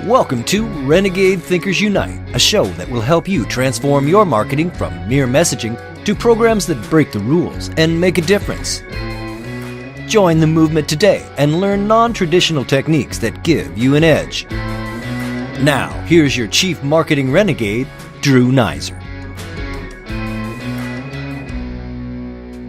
Welcome to Renegade Thinkers Unite, a show that will help you transform your marketing from mere messaging to programs that break the rules and make a difference. Join the movement today and learn non-traditional techniques that give you an edge. Now, here's your Chief Marketing Renegade, Drew Nizer.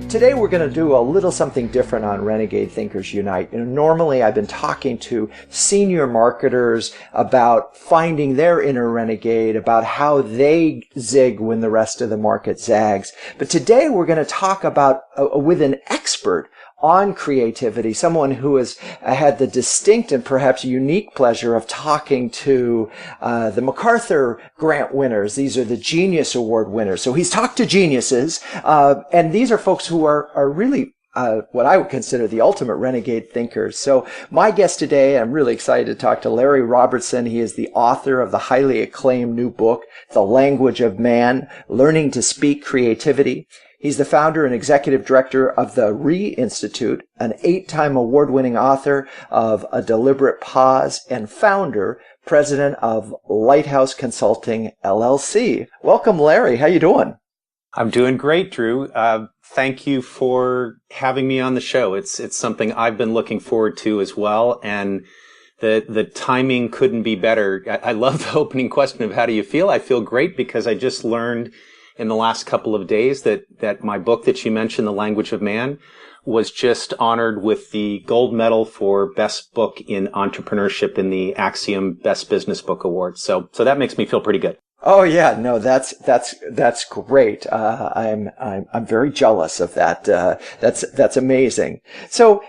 Today we're going to do a little something different on Renegade Thinkers Unite. Normally I've been talking to senior marketers about finding their inner renegade, about how they zig when the rest of the market zags. But today we're going to talk about with an expert on creativity, someone who has had the distinct and perhaps unique pleasure of talking to the MacArthur Grant winners. These are the Genius Award winners. So he's talked to geniuses, and these are folks who are really what I would consider the ultimate renegade thinkers. So my guest today, I'm really excited to talk to Larry Robertson. He is the author of the highly acclaimed new book, The Language of Man, Learning to Speak Creativity. He's the founder and executive director of the Re-Institute, an 8-time award-winning author of A Deliberate Pause, and president of Lighthouse Consulting, LLC. Welcome, Larry. How you doing? I'm doing great, Drew. Thank you for having me on the show. It's something I've been looking forward to as well, and the timing couldn't be better. I love the opening question of how do you feel? I feel great because I just learned in the last couple of days that my book that you mentioned, The Language of Man, was just honored with the gold medal for best book in entrepreneurship in the Axiom Best Business Book Award. So that makes me feel pretty good. Oh yeah, no, that's great. I'm very jealous of that. That's amazing. So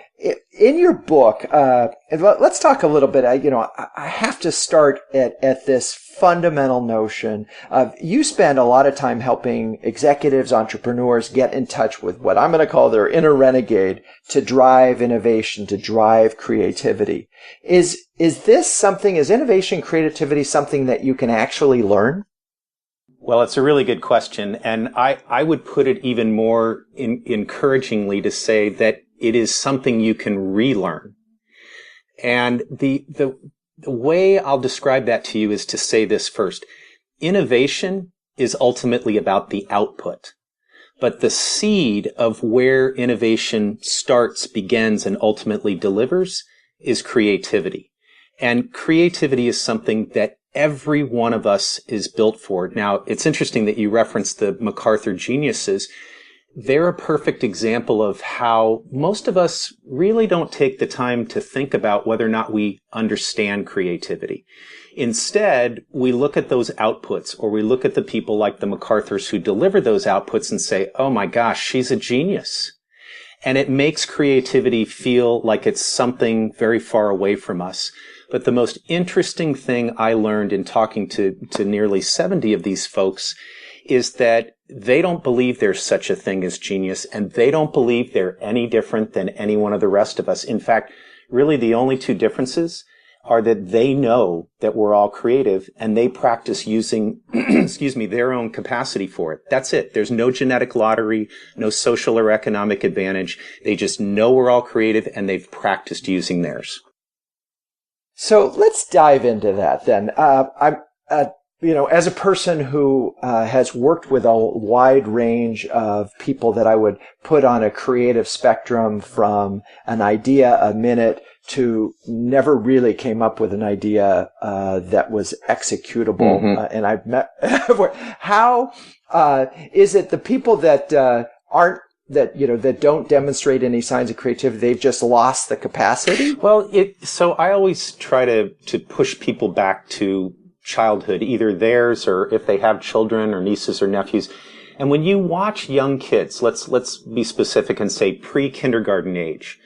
in your book, let's talk a little bit. I have to start at this fundamental notion of you spend a lot of time helping executives, entrepreneurs get in touch with what I'm going to call their inner renegade to drive innovation, to drive creativity. Is innovation, creativity something that you can actually learn? Well, it's a really good question. And I would put it even more encouragingly to say that it is something you can relearn. And the way I'll describe that to you is to say this first. Innovation is ultimately about the output. But the seed of where innovation starts, begins, and ultimately delivers is creativity. And creativity is something that every one of us is built for. Now, it's interesting that you referenced the MacArthur geniuses. They're a perfect example of how most of us really don't take the time to think about whether or not we understand creativity. Instead, we look at those outputs, or we look at the people like the MacArthurs who deliver those outputs and say, oh my gosh, she's a genius. And it makes creativity feel like it's something very far away from us. But the most interesting thing I learned in talking to nearly 70 of these folks is that they don't believe there's such a thing as genius, and they don't believe they're any different than any one of the rest of us. In fact, really the only two differences are that they know that we're all creative and they practice using, their own capacity for it. That's it. There's no genetic lottery, no social or economic advantage. They just know we're all creative and they've practiced using theirs. So let's dive into that then. As a person who has worked with a wide range of people that I would put on a creative spectrum from an idea a minute to never really came up with an idea that was executable. Mm-hmm. And I've met how is it the people that that don't demonstrate any signs of creativity, they've just lost the capacity? Well, so I always try to push people back to childhood, either theirs or if they have children or nieces or nephews. And when you watch young kids, let's be specific and say pre-kindergarten age,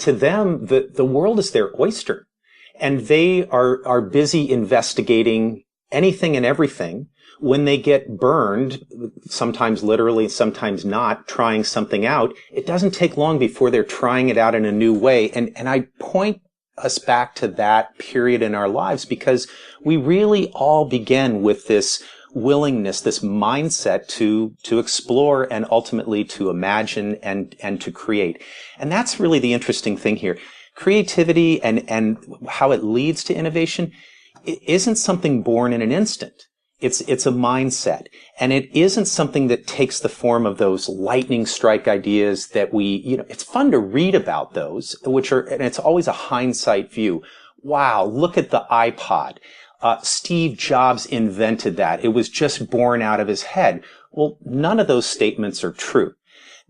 to them, the world is their oyster. And they are busy investigating anything and everything. When they get burned, sometimes literally, sometimes not, trying something out, it doesn't take long before they're trying it out in a new way. And I point us back to that period in our lives because we really all begin with this willingness, this mindset to explore and ultimately to imagine and to create. And that's really the interesting thing here. Creativity and how it leads to innovation isn't something born in an instant. It's a mindset. And it isn't something that takes the form of those lightning strike ideas that it's fun to read about those, and it's always a hindsight view. Wow, look at the iPod. Steve Jobs invented that. It was just born out of his head. Well, none of those statements are true.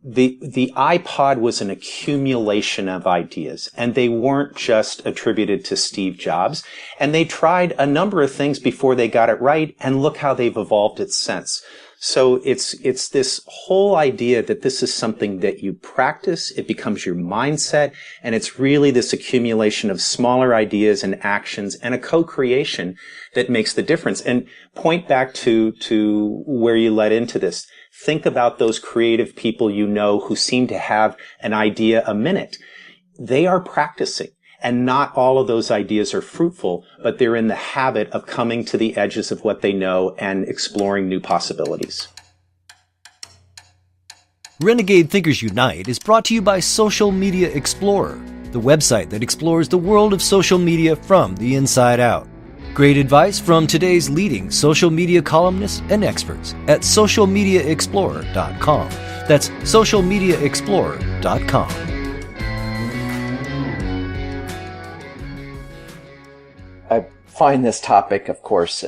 The iPod was an accumulation of ideas, and they weren't just attributed to Steve Jobs. And they tried a number of things before they got it right, and look how they've evolved it since. So it's this whole idea that this is something that you practice, it becomes your mindset, and it's really this accumulation of smaller ideas and actions and a co-creation that makes the difference. And point back to where you led into this. Think about those creative people you know who seem to have an idea a minute. They are practicing, and not all of those ideas are fruitful, but they're in the habit of coming to the edges of what they know and exploring new possibilities. Renegade Thinkers Unite is brought to you by Social Media Explorer, the website that explores the world of social media from the inside out. Great advice from today's leading social media columnists and experts at socialmediaexplorer.com. That's socialmediaexplorer.com. I find this topic, of course,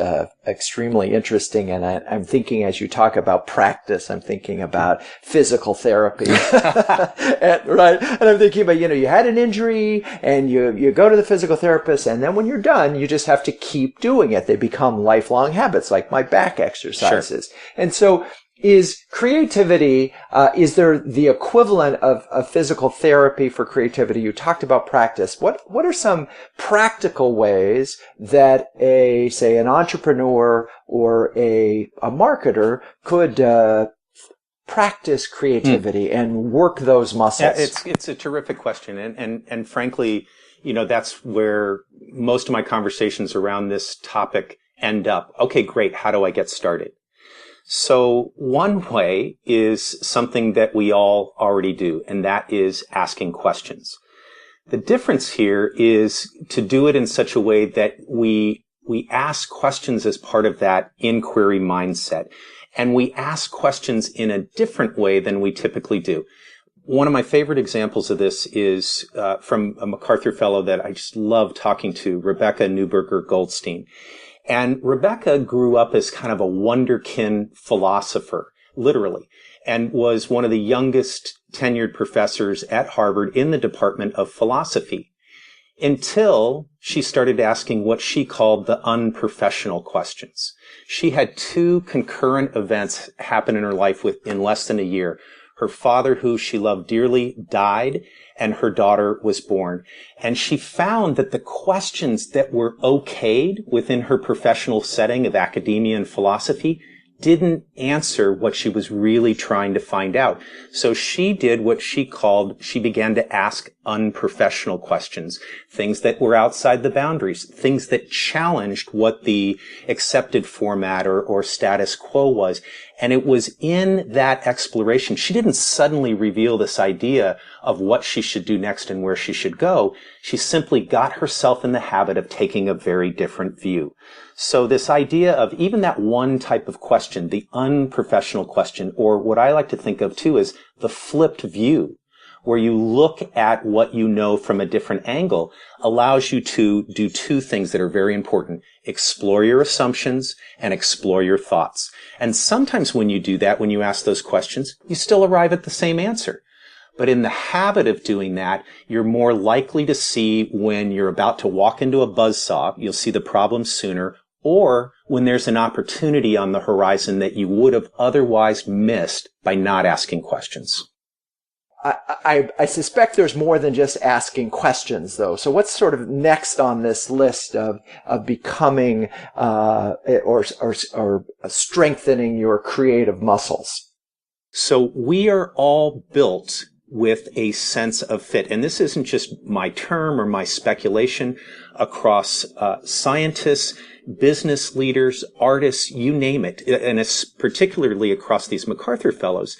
extremely interesting, and I'm thinking, as you talk about practice, I'm thinking about physical therapy, right? And I'm thinking about, you had an injury, and you go to the physical therapist, and then when you're done, you just have to keep doing it. They become lifelong habits, like my back exercises. Sure. And so, is creativity, is there the equivalent of physical therapy for creativity? You talked about practice. What are some practical ways that say an entrepreneur or a marketer could practice creativity and work those muscles? Yeah, it's a terrific question. And frankly, that's where most of my conversations around this topic end up. Okay, great. How do I get started? So one way is something that we all already do, and that is asking questions. The difference here is to do it in such a way that we ask questions as part of that inquiry mindset, and we ask questions in a different way than we typically do. One of my favorite examples of this is from a MacArthur Fellow that I just love talking to, Rebecca Neuberger Goldstein. And Rebecca grew up as kind of a wonderkin philosopher, literally, and was one of the youngest tenured professors at Harvard in the Department of Philosophy, until she started asking what she called the unprofessional questions. She had two concurrent events happen in her life within less than a year. Her father, who she loved dearly, died, and her daughter was born. And she found that the questions that were okayed within her professional setting of academia and philosophy didn't answer what she was really trying to find out. So she did what she began to ask unprofessional questions, things that were outside the boundaries, things that challenged what the accepted format or status quo was. And it was in that exploration. She didn't suddenly reveal this idea of what she should do next and where she should go. She simply got herself in the habit of taking a very different view. So this idea of even that one type of question, the unprofessional question, or what I like to think of too as the flipped view, where you look at what you know from a different angle, allows you to do two things that are very important. Explore your assumptions and explore your thoughts. And sometimes when you do that, when you ask those questions, you still arrive at the same answer. But in the habit of doing that, you're more likely to see when you're about to walk into a buzzsaw, you'll see the problem sooner, or when there's an opportunity on the horizon that you would have otherwise missed by not asking questions. I suspect there's more than just asking questions, though. So what's sort of next on this list of becoming or strengthening your creative muscles? So we are all built with a sense of fit. And this isn't just my term or my speculation. Across scientists, business leaders, artists, you name it, and it's particularly across these MacArthur Fellows,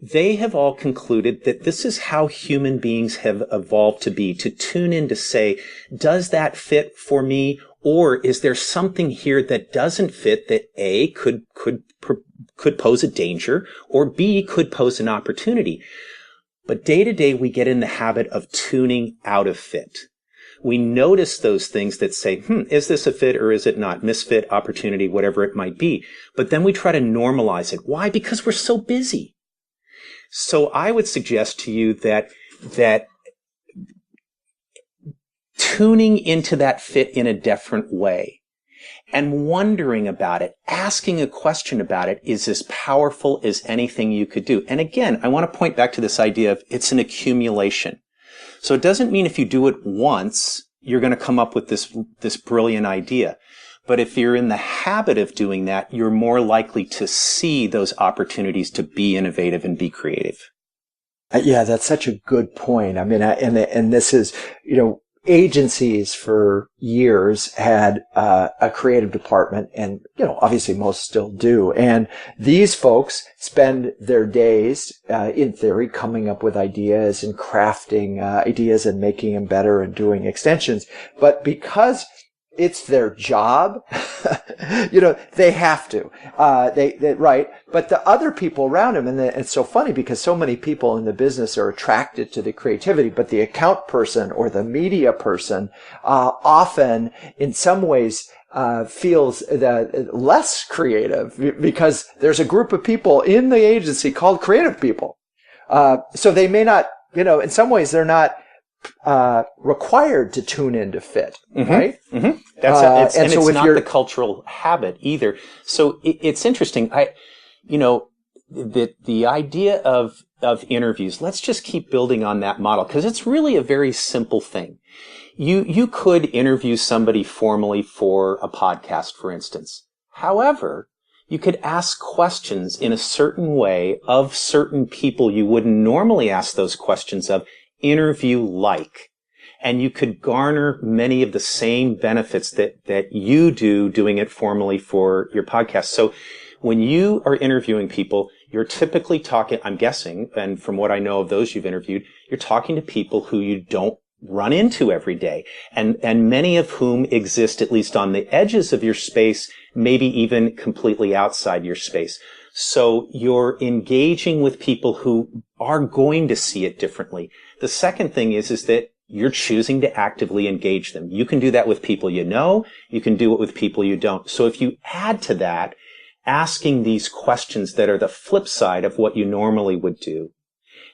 they have all concluded that this is how human beings have evolved to be, to tune in to say, does that fit for me, Or is there something here that doesn't fit that A, could pose a danger, or B, could pose an opportunity? But day to day, we get in the habit of tuning out of fit. We notice those things that say, is this a fit or is it not? Misfit, opportunity, whatever it might be. But then we try to normalize it. Why? Because we're so busy. So I would suggest to you that tuning into that fit in a different way and wondering about it, asking a question about it, is as powerful as anything you could do. And again, I want to point back to this idea of it's an accumulation. So it doesn't mean if you do it once, you're going to come up with this brilliant idea. But if you're in the habit of doing that, you're more likely to see those opportunities to be innovative and be creative. Yeah, that's such a good point. I mean, and this is, agencies for years had a creative department, and obviously most still do. And these folks spend their days, in theory, coming up with ideas and crafting ideas and making them better and doing extensions. But because it's their job, they have to. They right. But the other people around them, and it's so funny because so many people in the business are attracted to the creativity, but the account person or the media person often, in some ways, feels less creative because there's a group of people in the agency called creative people. So they may not, in some ways, they're not required to tune into fit, right? Mm-hmm. It's not the cultural habit either. So it's interesting. The idea of interviews, let's just keep building on that model because it's really a very simple thing. You could interview somebody formally for a podcast, for instance. However, you could ask questions in a certain way of certain people you wouldn't normally ask those questions of, interview-like. And you could garner many of the same benefits that you do doing it formally for your podcast. So when you are interviewing people, you're typically talking, I'm guessing, and from what I know of those you've interviewed, you're talking to people who you don't run into every day, and many of whom exist at least on the edges of your space, maybe even completely outside your space. So you're engaging with people who are going to see it differently. The second thing is that you're choosing to actively engage them. You can do that with people you know. You can do it with people you don't. So if you add to that, asking these questions that are the flip side of what you normally would do,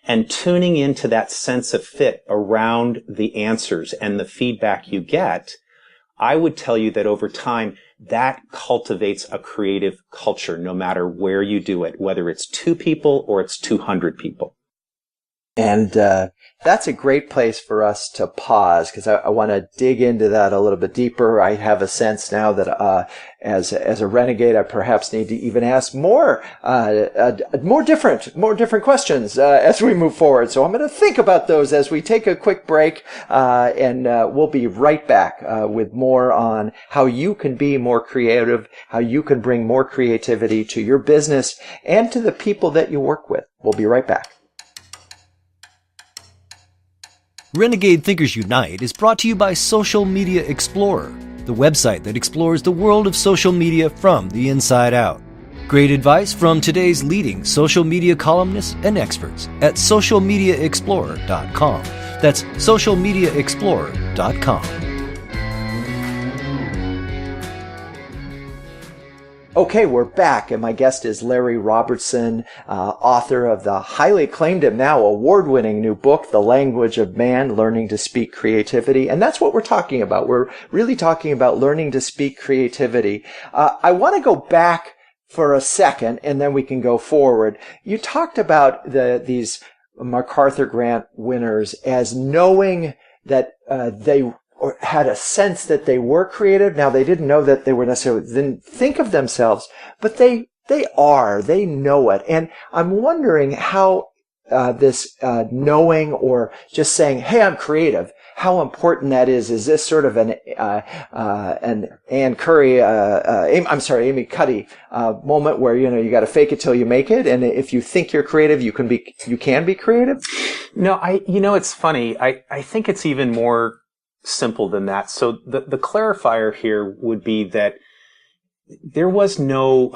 and tuning into that sense of fit around the answers and the feedback you get, I would tell you that over time, that cultivates a creative culture, no matter where you do it, whether it's 2 people or it's 200 people. And that's a great place for us to pause because I want to dig into that a little bit deeper. I have a sense now that as a renegade, I perhaps need to even ask more different questions as we move forward. So I'm going to think about those as we take a quick break, and we'll be right back with more on how you can be more creative, how you can bring more creativity to your business and to the people that you work with. We'll be right back. Renegade Thinkers Unite is brought to you by Social Media Explorer, the website that explores the world of social media from the inside out. Great advice from today's leading social media columnists and experts at socialmediaexplorer.com. That's socialmediaexplorer.com. Okay, we're back, and my guest is Larry Robertson, author of the highly acclaimed and now award-winning new book, The Language of Man, Learning to Speak Creativity. And that's what we're talking about. We're really talking about learning to speak creativity. I want to go back for a second, and then we can go forward. You talked about these MacArthur Grant winners as knowing that they or had a sense that they were creative. Now, they didn't know that they were necessarily, didn't think of themselves, but they know it. And I'm wondering how this knowing or just saying, hey, I'm creative, how important that is. Is this sort of an Amy Cuddy moment where, you got to fake it till you make it? And if you think you're creative, you can be creative? No, it's funny. I think it's even more simple than that. So the clarifier here would be that there was no,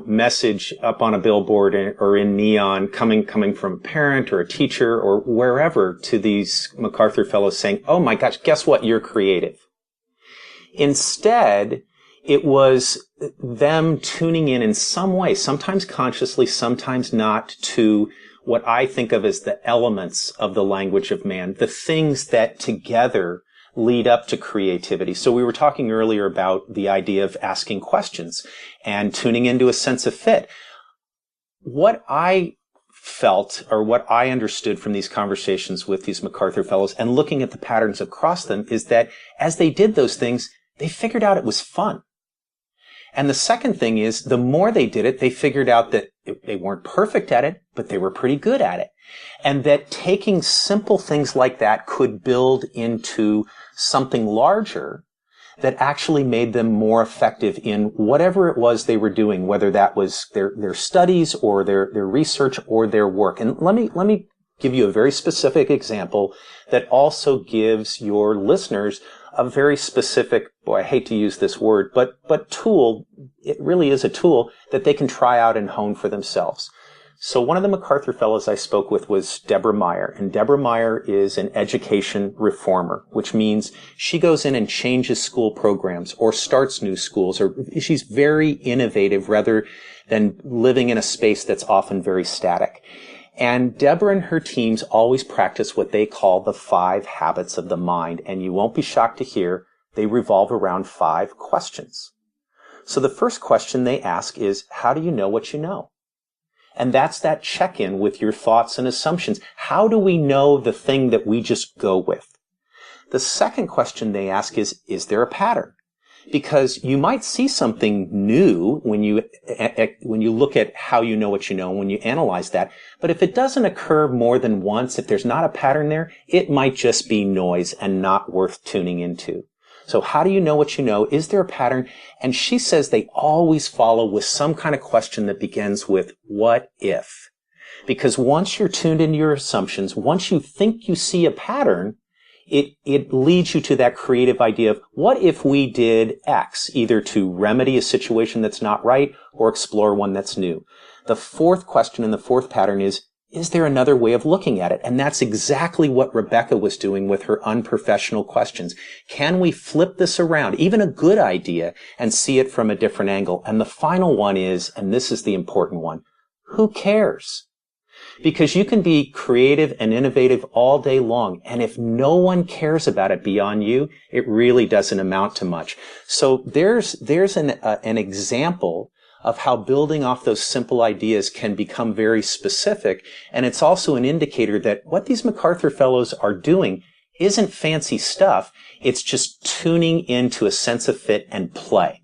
message up on a billboard or in neon coming from a parent or a teacher or wherever to these MacArthur Fellows saying, oh my gosh, guess what? You're creative. Instead, it was them tuning in some way, sometimes consciously, sometimes not, to what I think of as the elements of the language of man, the things that together lead up to creativity. So we were talking earlier about the idea of asking questions and tuning into a sense of fit. What I felt, or what I understood from these conversations with these MacArthur Fellows and looking at the patterns across them, is that as they did those things, they figured out it was fun. And the second thing is, the more they did it, they figured out that they weren't perfect at it, but they were pretty good at it. And that taking simple things like that could build into something larger that actually made them more effective in whatever it was they were doing, whether that was their studies or their research or their work. And let me give you a very specific example that also gives your listeners a very specific, boy, I hate to use this word, but tool. It really is a tool that they can try out and hone for themselves. So one of the MacArthur Fellows I spoke with was Deborah Meyer, and Deborah Meyer is an education reformer, which means she goes in and changes school programs or starts new schools, or she's very innovative rather than living in a space that's often very static. And Deborah and her teams always practice what they call the 5 habits of the mind. And you won't be shocked to hear they revolve around 5 questions. So the first question they ask is, how do you know what you know? And that's that check-in with your thoughts and assumptions. How do we know the thing that we just go with? The second question they ask is there a pattern? Because you might see something new when you look at how you know what you know, when you analyze that. But if it doesn't occur more than once, if there's not a pattern there, it might just be noise and not worth tuning into. So how do you know what you know? Is there a pattern? And she says they always follow with some kind of question that begins with, what if? Because once you're tuned into your assumptions, once you think you see a pattern, it leads you to that creative idea of, what if we did X, either to remedy a situation that's not right or explore one that's new? The fourth question and the fourth pattern is there another way of looking at it? And that's exactly what Rebecca was doing with her unprofessional questions. Can we flip this around, even a good idea, and see it from a different angle? And the final one is, and this is the important one, who cares? Because you can be creative and innovative all day long, and if no one cares about it beyond you, it really doesn't amount to much. So there's an example of how building off those simple ideas can become very specific, and it's also an indicator that what these MacArthur Fellows are doing isn't fancy stuff. It's just tuning into a sense of fit and play.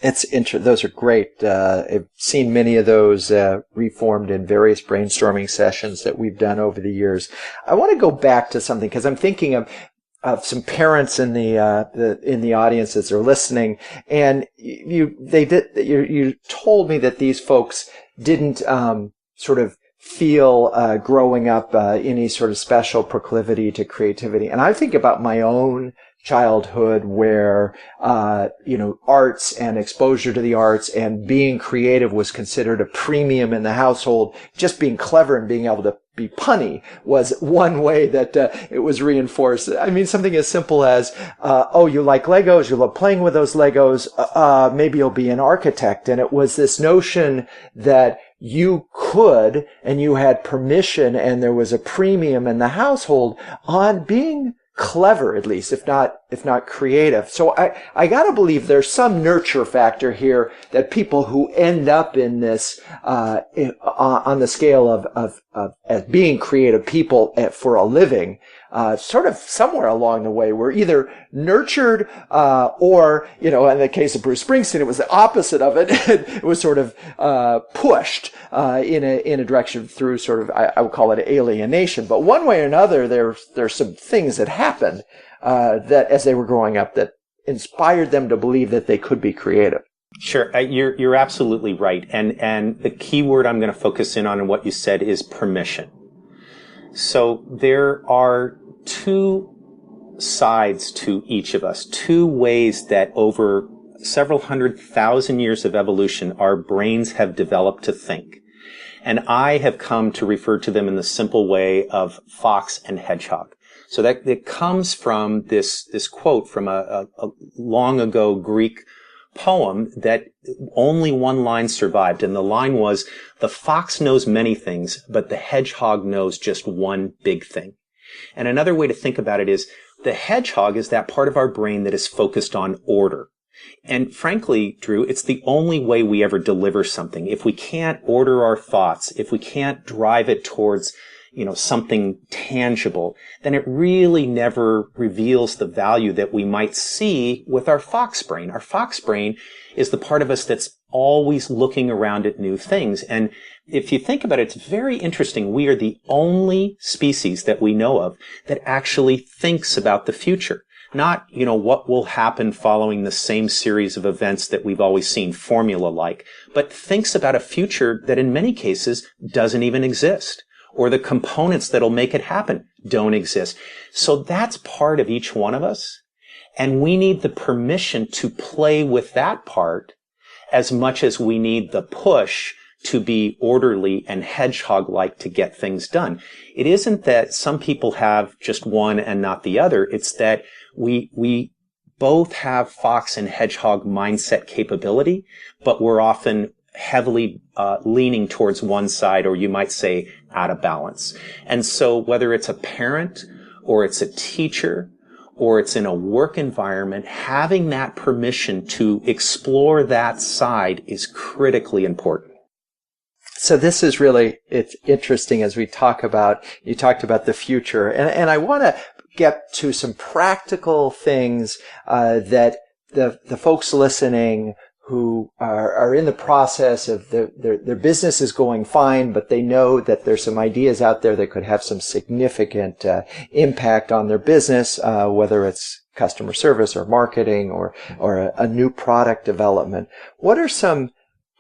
Those are great. I've seen many of those reformed in various brainstorming sessions that we've done over the years. I want to go back to something because I'm thinking of some parents in the audience as they're listening, and you told me that these folks didn't sort of feel growing up any sort of special proclivity to creativity, and I think about my own childhood where, arts and exposure to the arts and being creative was considered a premium in the household. Just being clever and being able to be punny was one way that it was reinforced. I mean, something as simple as, you like Legos, you love playing with those Legos, maybe you'll be an architect. And it was this notion that you could, and you had permission, and there was a premium in the household on being clever, at least, if not creative. So I gotta believe there's some nurture factor here that people who end up in this, on the scale of as being creative people for a living, sort of somewhere along the way were either nurtured, or, in the case of Bruce Springsteen, it was the opposite of it. It was sort of, pushed, in a direction through sort of, I would call it alienation. But one way or another, there's some things that happened, that as they were growing up that inspired them to believe that they could be creative. Sure. You're absolutely right. And the key word I'm going to focus in on what you said is permission. So there are two sides to each of us, two ways that over several 100,000 years of evolution, our brains have developed to think. And I have come to refer to them in the simple way of fox and hedgehog. So that it comes from this quote from a long ago Greek poem that only one line survived. And the line was, "The fox knows many things, but the hedgehog knows just one big thing." And another way to think about it is, the hedgehog is that part of our brain that is focused on order. And frankly, Drew, it's the only way we ever deliver something. If we can't order our thoughts, if we can't drive it towards, something tangible, then it really never reveals the value that we might see with our fox brain. Our fox brain is the part of us that's always looking around at new things. And if you think about it, it's very interesting. We are the only species that we know of that actually thinks about the future. Not, what will happen following the same series of events that we've always seen, formula-like, but thinks about a future that in many cases doesn't even exist, or the components that'll make it happen don't exist. So that's part of each one of us, and we need the permission to play with that part as much as we need the push to be orderly and hedgehog-like to get things done. It isn't that some people have just one and not the other. It's that we both have fox and hedgehog mindset capability, but we're often heavily leaning towards one side, or you might say out of balance. And so whether it's a parent or it's a teacher or it's in a work environment, having that permission to explore that side is critically important. So this is really, it's interesting as you talked about the future. And I want to get to some practical things that the folks listening who are in the process of their business is going fine, but they know that there's some ideas out there that could have some significant impact on their business, whether it's customer service or marketing or a new product development. What are some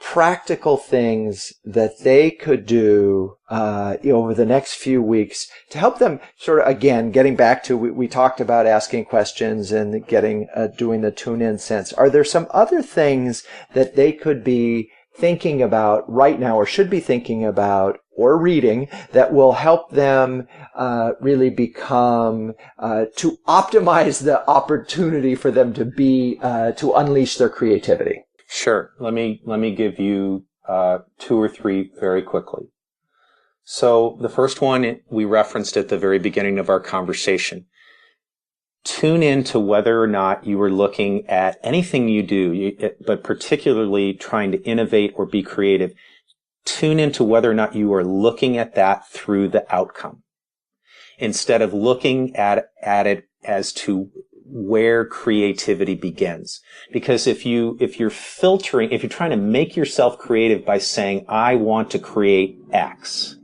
practical things that they could do over the next few weeks to help them sort of, again, getting back to, we talked about asking questions and getting doing the tune-in sense. Are there some other things that they could be thinking about right now, or should be thinking about or reading, that will help them really become to optimize the opportunity for them to be to unleash their creativity? Sure. Let me give you two or three very quickly. So the first one we referenced at the very beginning of our conversation. Tune in to whether or not you are looking at anything you do, but particularly trying to innovate or be creative. Tune into whether or not you are looking at that through the outcome, instead of looking at it as to where creativity begins. Because if you're trying to make yourself creative by saying, I want to create X,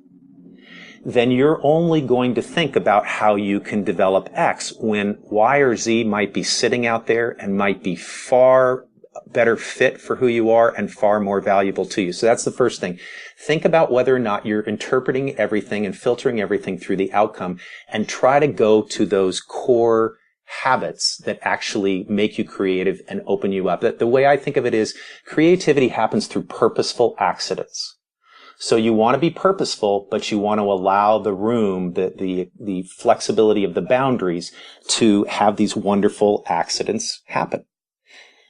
then you're only going to think about how you can develop X, when Y or Z might be sitting out there and might be far better fit for who you are and far more valuable to you. So that's the first thing. Think about whether or not you're interpreting everything and filtering everything through the outcome, and try to go to those core habits that actually make you creative and open you up. The way I think of it is, creativity happens through purposeful accidents. So you want to be purposeful, but you want to allow the room, the flexibility of the boundaries to have these wonderful accidents happen.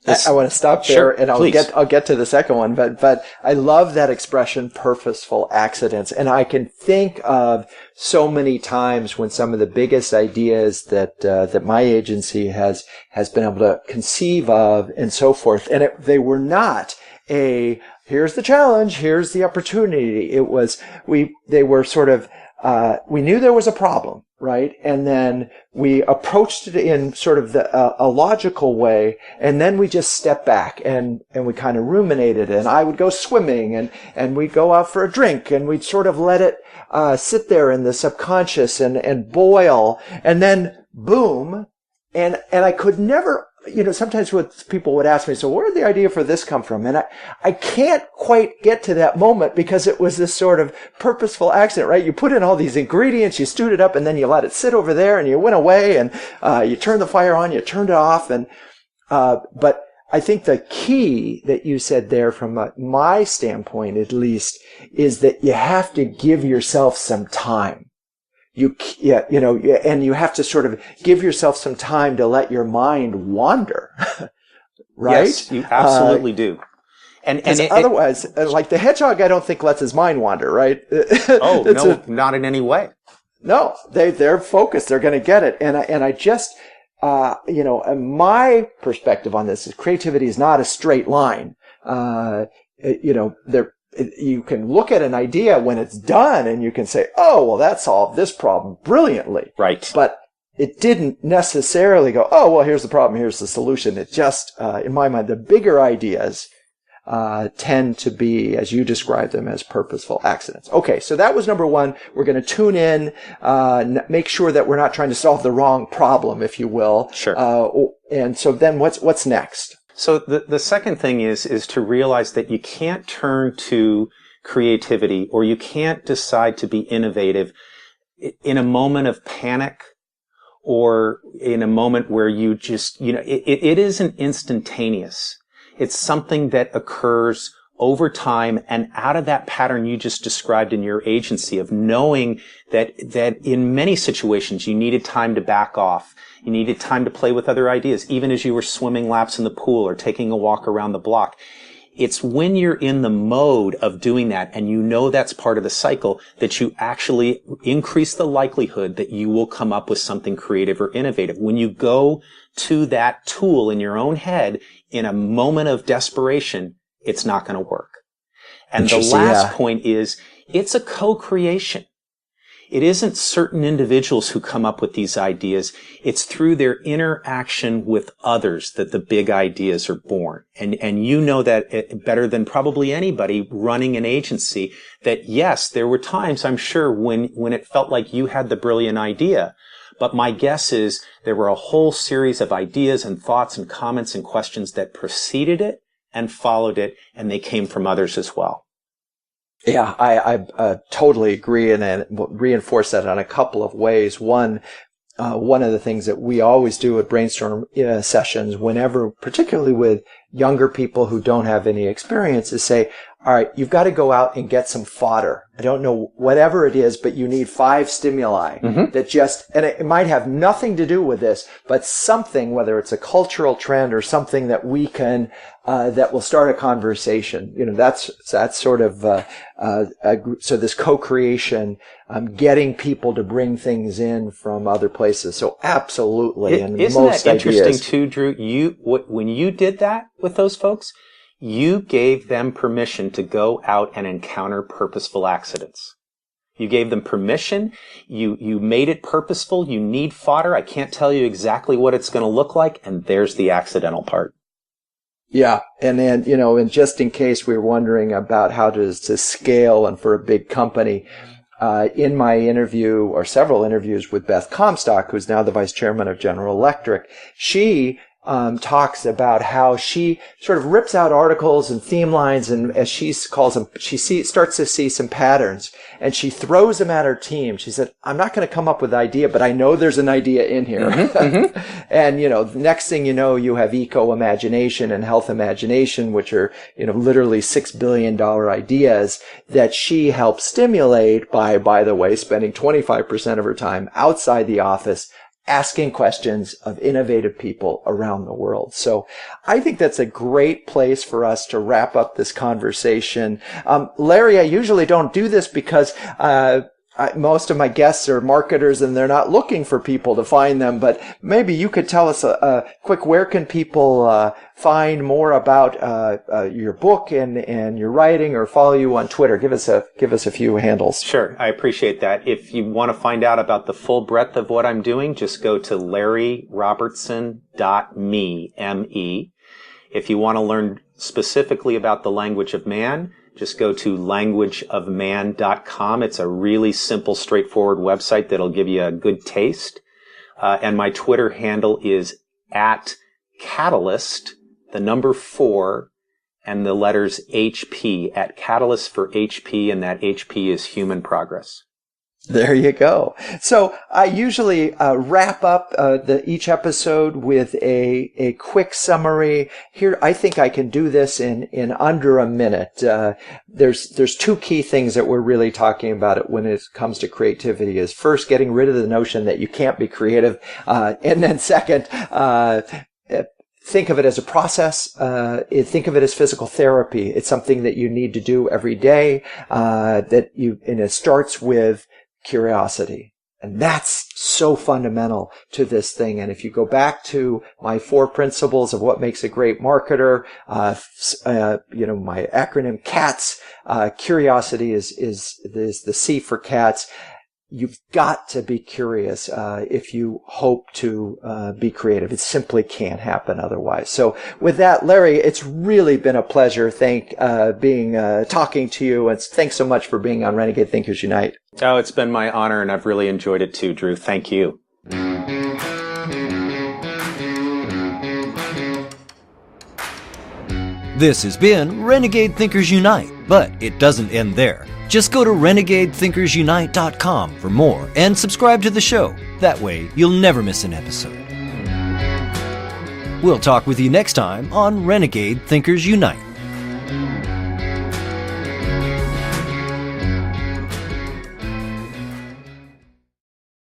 I want to stop there, sure, and I'll get to the second one, but I love that expression, purposeful accidents. And I can think of so many times when some of the biggest ideas that my agency has been able to conceive of and so forth, and they were not here's the challenge, here's the opportunity. It was, they were sort of, we knew there was a problem, right? And then we approached it in sort of a logical way, and then we just stepped back and we kind of ruminated, and I would go swimming and we'd go out for a drink, and we'd sort of let it sit there in the subconscious and boil, and then boom. And I could never sometimes what people would ask me, so where did the idea for this come from? And I can't quite get to that moment because it was this sort of purposeful accident, right? You put in all these ingredients, you stewed it up, and then you let it sit over there, and you went away, and you turned the fire on, you turned it off, but I think the key that you said there, from my standpoint at least, is that you have to give yourself some time. And you have to sort of give yourself some time to let your mind wander, right? Yes, you absolutely do. And otherwise, like the hedgehog, I don't think lets his mind wander, right? Oh, no, not in any way. No, they're focused. They're going to get it. And I just, my perspective on this is creativity is not a straight line. You can look at an idea when it's done and you can say, oh, well, that solved this problem brilliantly. Right. But it didn't necessarily go, oh, well, here's the problem, here's the solution. It just, in my mind, the bigger ideas tend to be, as you described them, as purposeful accidents. Okay, so that was number one. We're going to tune in, make sure that we're not trying to solve the wrong problem, if you will. Sure. And so then what's next? So the second thing is to realize that you can't turn to creativity, or you can't decide to be innovative in a moment of panic, or in a moment where you just, it isn't instantaneous. It's something that occurs over time, and out of that pattern you just described in your agency of knowing that in many situations you needed time to back off. You needed time to play with other ideas, even as you were swimming laps in the pool or taking a walk around the block. It's when you're in the mode of doing that, and you know that's part of the cycle, that you actually increase the likelihood that you will come up with something creative or innovative. When you go to that tool in your own head in a moment of desperation, it's not going to work. And the last point is, it's a co-creation. It isn't certain individuals who come up with these ideas. It's through their interaction with others that the big ideas are born. And you know that better than probably anybody running an agency, that yes, there were times, I'm sure, when it felt like you had the brilliant idea. But my guess is there were a whole series of ideas and thoughts and comments and questions that preceded it and followed it, and they came from others as well. Yeah, I totally agree, and reinforce that in a couple of ways. One of the things that we always do at brainstorm sessions, whenever, particularly with younger people who don't have any experience, is say, all right, you've got to go out and get some fodder. I don't know, whatever it is, but you need 5 stimuli that just, and it might have nothing to do with this, but something, whether it's a cultural trend or something that we can, that will start a conversation. That's sort of, so this co-creation, getting people to bring things in from other places. So absolutely. Isn't that interesting too, Drew? When you did that with those folks, you gave them permission to go out and encounter purposeful accidents. You gave them permission. You made it purposeful. You need fodder. I can't tell you exactly what it's going to look like. And there's the accidental part. Yeah. And then, and just in case we're wondering about how to scale and for a big company, in my interview, or several interviews with Beth Comstock, who's now the vice chairman of General Electric, she talks about how she sort of rips out articles and theme lines, and as she calls them, starts to see some patterns, and she throws them at her team. She said, I'm not going to come up with an idea, but I know there's an idea in here. And, next thing you know, you have eco-imagination and health imagination, which are, literally $6 billion ideas that she helps stimulate by the way, spending 25% of her time outside the office asking questions of innovative people around the world. So I think that's a great place for us to wrap up this conversation. Larry, I usually don't do this because most of my guests are marketers and they're not looking for people to find them, but maybe you could tell us quick, where can people find more about your book and your writing, or follow you on Twitter? Give us a few handles. Sure, I appreciate that. If you want to find out about the full breadth of what I'm doing, just go to larryrobertson.me, M-E. If you want to learn specifically about the language of man, just go to languageofman.com. It's a really simple, straightforward website that'll give you a good taste. And my Twitter handle is Catalyst, the number 4, and the letters HP, at Catalyst for HP, and that HP is human progress. There you go. So I usually wrap up each episode with a quick summary. Here, I think I can do this in under a minute. There's two key things that we're really talking about when it comes to creativity. Is first, getting rid of the notion that you can't be creative, and then second, think of it as a process. Think of it as physical therapy. It's something that you need to do every day. And it starts with curiosity. And that's so fundamental to this thing. And if you go back to my 4 principles of what makes a great marketer, my acronym CATS, curiosity is the C for cats. You've got to be curious if you hope to be creative. It simply can't happen otherwise. So with that, Larry, it's really been a pleasure talking to you, and thanks so much for being on Renegade Thinkers Unite. Oh, it's been my honor, and I've really enjoyed it too, Drew. Thank you. This has been Renegade Thinkers Unite, but it doesn't end there. Just go to renegadethinkersunite.com for more and subscribe to the show. That way, you'll never miss an episode. We'll talk with you next time on Renegade Thinkers Unite.